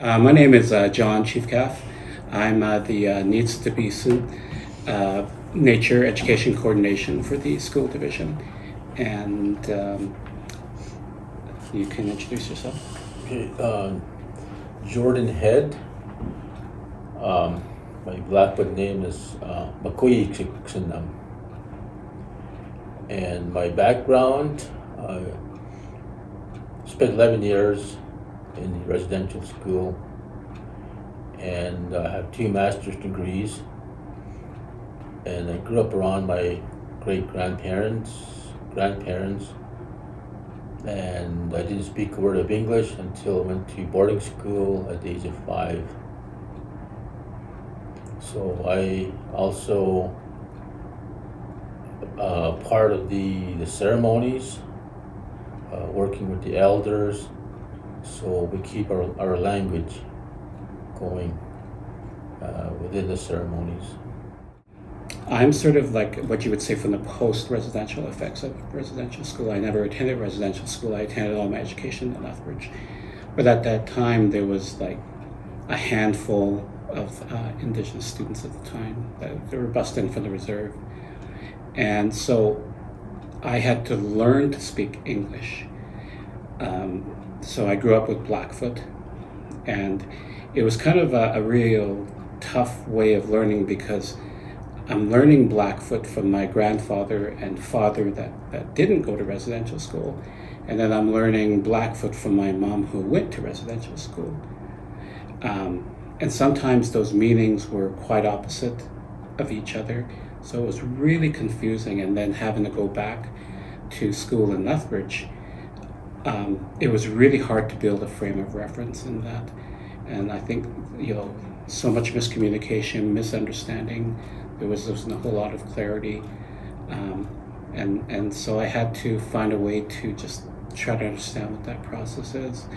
My name is John Chiefcalf. I'm the Needs to Be Soon Nature Education Coordination for the school division. And you can introduce yourself. Okay, Jordan Head. My Blackfoot name is Makoyi Chiksinam. And my background, spent 11 years in the residential school, and I have 2 master's degrees. And I grew up around my grandparents, and I didn't speak a word of English until I went to boarding school at the age of 5. So I also part of the ceremonies, working with the elders, so we keep our language going within the ceremonies. I'm sort of like what you would say from the post-residential effects of residential school. I never attended residential school. I attended all my education in Lethbridge. But at that time, there was like a handful of Indigenous students at the time that were bussed in from the reserve. And so I had to learn to speak English. So I grew up with Blackfoot, and it was kind of a real tough way of learning because I'm learning Blackfoot from my grandfather and father that didn't go to residential school. And then I'm learning Blackfoot from my mom who went to residential school. And sometimes those meanings were quite opposite of each other. So it was really confusing. And then having to go back to school in Lethbridge, it was really hard to build a frame of reference in that. And I think, so much miscommunication, misunderstanding. There wasn't a whole lot of clarity. And so I had to find a way to just try to understand what that process is.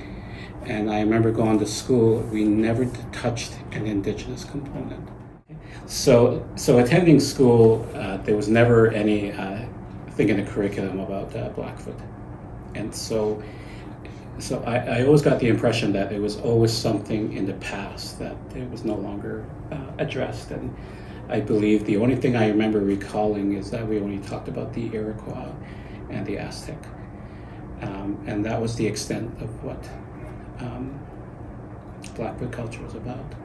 And I remember going to school, we never touched an Indigenous component. So attending school, there was never any thing in the curriculum about Blackfoot. And so I always got the impression that there was always something in the past that it was no longer addressed. And I believe the only thing I remember recalling is that we only talked about the Iroquois and the Aztec. And that was the extent of what Blackfoot culture was about.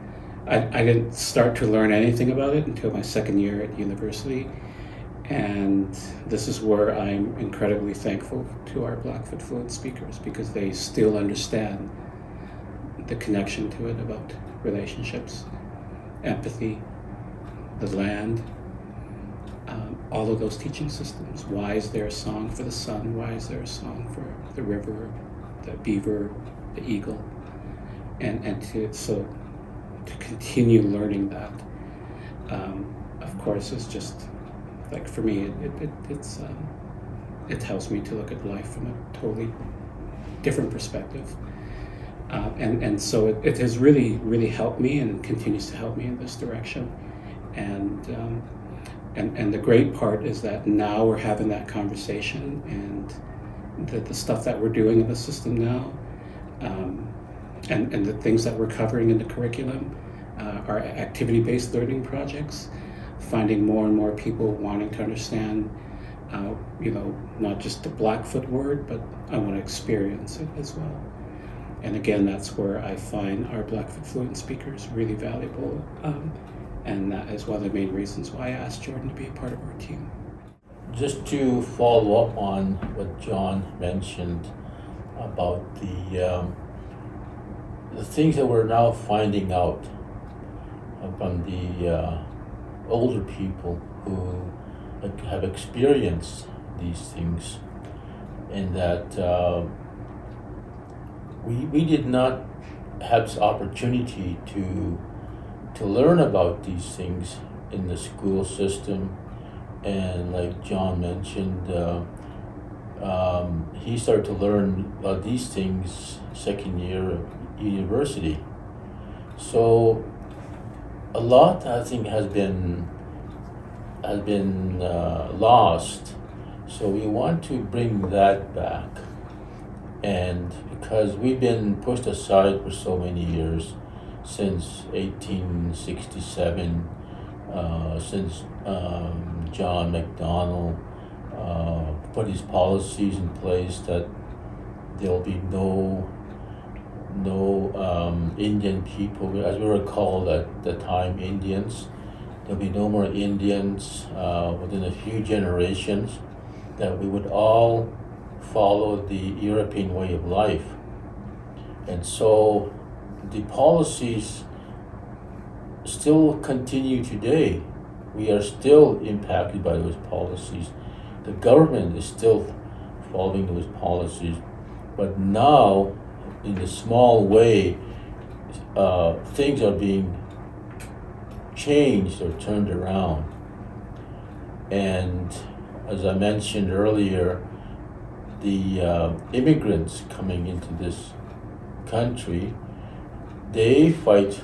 I didn't start to learn anything about it until my second year at university. And this is where I'm incredibly thankful to our Blackfoot fluent speakers because they still understand the connection to it about relationships, empathy, the land, all of those teaching systems. Why is there a song for the sun? Why is there a song for the river, the beaver, the eagle? And to continue learning that, of course, is just like for me, it helps me to look at life from a totally different perspective. And so it has really helped me and continues to help me in this direction. And the great part is that now we're having that conversation, and the stuff that we're doing in the system now, and the things that we're covering in the curriculum are activity-based learning projects, finding more and more people wanting to understand, not just the Blackfoot word, but I want to experience it as well. And again, that's where I find our Blackfoot fluent speakers really valuable. And that is one of the main reasons why I asked Jordan to be a part of our team. Just to follow up on what John mentioned about the things that we're now finding out from the older people who have experienced these things, and that we did not have this opportunity to learn about these things in the school system. And like John mentioned, he started to learn about these things second year of university. So a lot, I think, has been lost. So we want to bring that back And because we've been pushed aside for so many years, since 1867, since John MacDonald put his policies in place that there'll be no Indian people, as we were called at the time, Indians. There'll be no more Indians within a few generations, that we would all follow the European way of life. And so the policies still continue today. We are still impacted by those policies. The government is still following those policies, but now, in a small way, things are being changed or turned around. And as I mentioned earlier, the immigrants coming into this country, they fight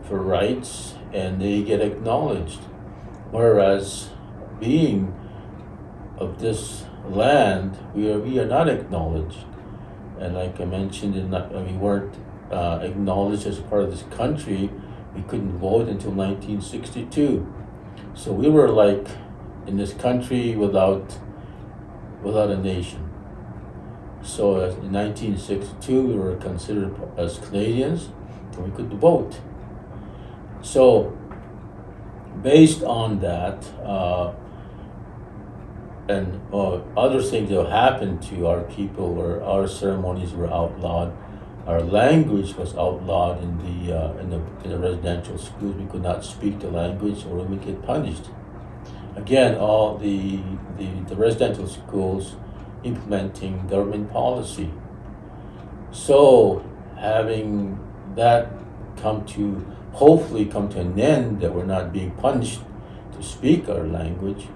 for rights, and they get acknowledged. Whereas being of this land, we are not acknowledged. And like I mentioned, we weren't acknowledged as part of this country. We couldn't vote until 1962. So we were like in this country without a nation. So in 1962, we were considered as Canadians, and we could vote. So based on that, and other things that happened to our people, where our ceremonies were outlawed, our language was outlawed in the residential schools. We could not speak the language, or we would get punished. Again, all the residential schools implementing government policy. So having that hopefully come to an end, that we're not being punished to speak our language,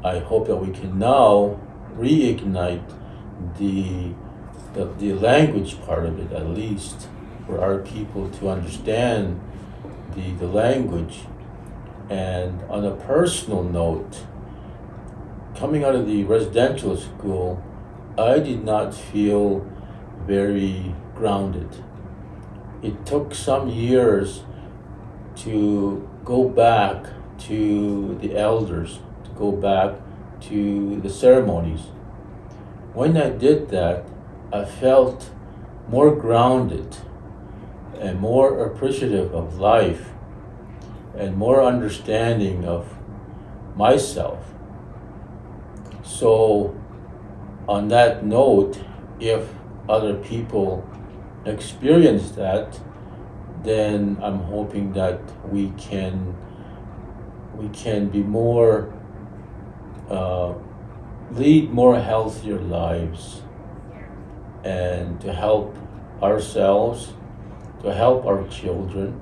I hope that we can now reignite the language part of it, at least for our people to understand the language. And on a personal note, coming out of the residential school, I did not feel very grounded. It took some years to go back to the elders, to go back to the ceremonies. When I did that, I felt more grounded and more appreciative of life and more understanding of myself. So on that note, if other people experience that, then I'm hoping that we can be more, lead more healthier lives, and to help ourselves, to help our children,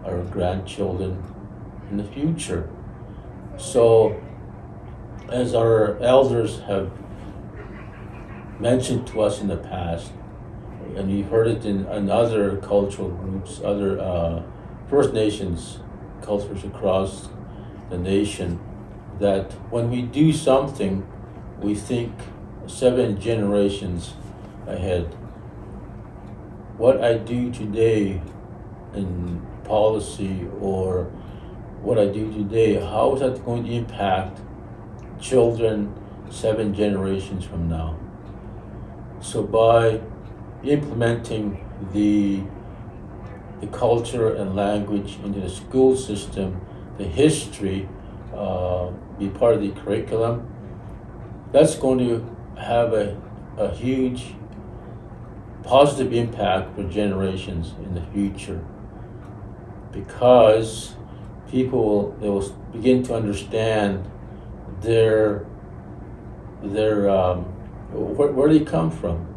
our grandchildren in the future. So, as our elders have mentioned to us in the past, and you've heard it in other cultural groups, other First Nations cultures across the nation, that when we do something, we think 7 generations ahead. What I do today in policy, or what I do today, how is that going to impact children 7 generations from now? So by implementing the culture and language into the school system, the history, be part of the curriculum, that's going to have a huge positive impact for generations in the future, because people will begin to understand where they come from,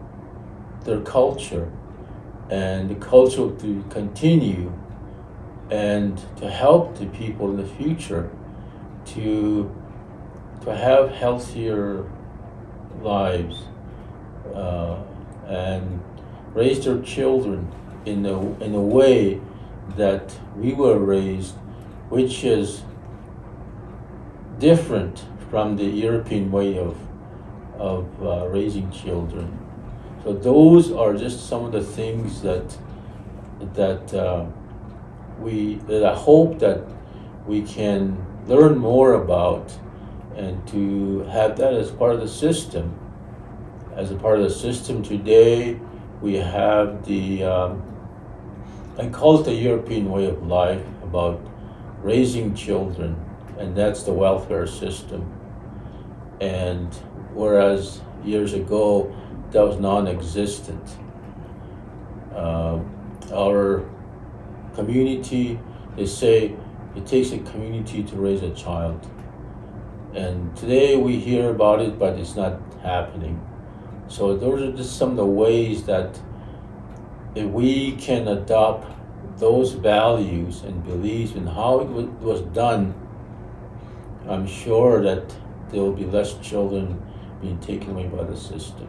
their culture, and the culture to continue, and to help the people in the future to have healthier lives, and raise their children in a way that we were raised, which is different from the European way of of raising children. So those are just some of the things that I hope that we can learn more about, and to have that as part of the system. As a part of the system today, we have I call it the European way of life, about raising children, and that's the welfare system. And whereas years ago, that was non-existent. Our community, they say it takes a community to raise a child. And today we hear about it, but it's not happening. So those are just some of the ways that if we can adopt those values and beliefs in how it was done, I'm sure that there will be less children being taken away by the system.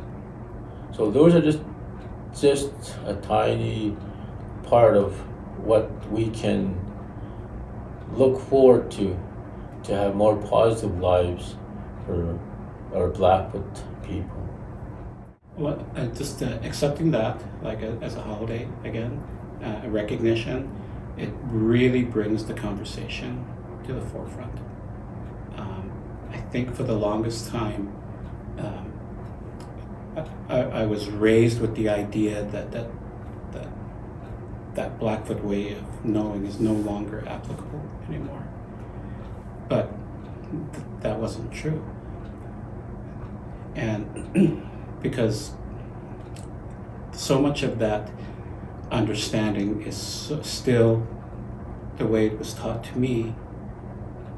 So those are just a tiny part of what we can look forward to have more positive lives for our Blackfoot people. Well, just accepting that, like as a holiday again, a recognition, it really brings the conversation to the forefront. I think for the longest time, I was raised with the idea that Blackfoot way of knowing is no longer applicable anymore. But that wasn't true. And because so much of that understanding is still the way it was taught to me,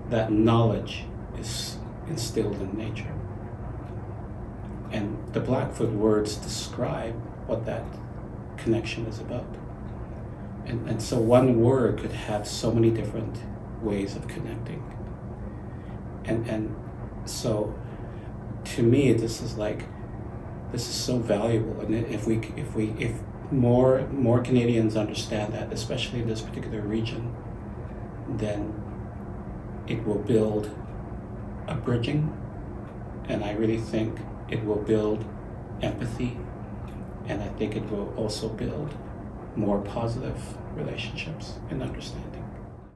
that knowledge is instilled in nature. And the Blackfoot words describe what that connection is about. And so one word could have so many different ways of connecting. And so to me, this is so valuable. And if more Canadians understand that, especially in this particular region, then it will build a bridging, and I really think it will build empathy, and I think it will also build more positive relationships and understanding.